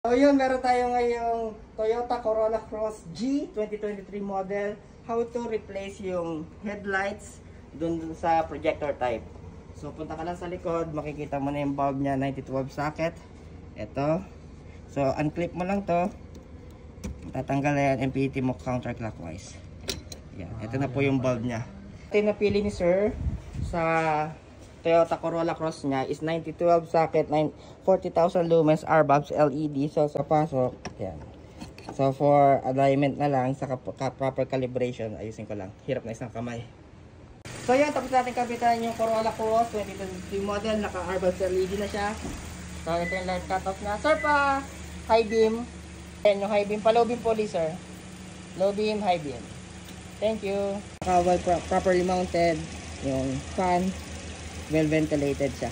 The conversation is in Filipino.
So yun, meron tayo ngayong Toyota Corolla Cross G 2023 model. How to replace yung headlights dun sa projector type. So punta ka lang sa likod, makikita mo na yung bulb nya, 9012 socket. Ito. So unclip mo lang to. Tatanggal na yan, MPT mo counterclockwise. Yan, ito na po yung bulb nya. Ito yung napili ni sir sa Toyota Corolla Cross niya is 9012 socket, 40,000 lumens, R-bulbs, LED. So sa pasok, yan. So for alignment na lang, sa proper calibration, ayusin ko lang. Hirap na isang kamay. So yan, tapos natin kapitan yung Corolla Cross 2023 model. Naka R-bulbs, LED na siya. So ito yung light cutoff niya. Sir, pa high beam. Yan yung high beam. Pa low beam po, sir. Low beam, high beam. Thank you. Properly mounted yung fan. Well ventilated siya.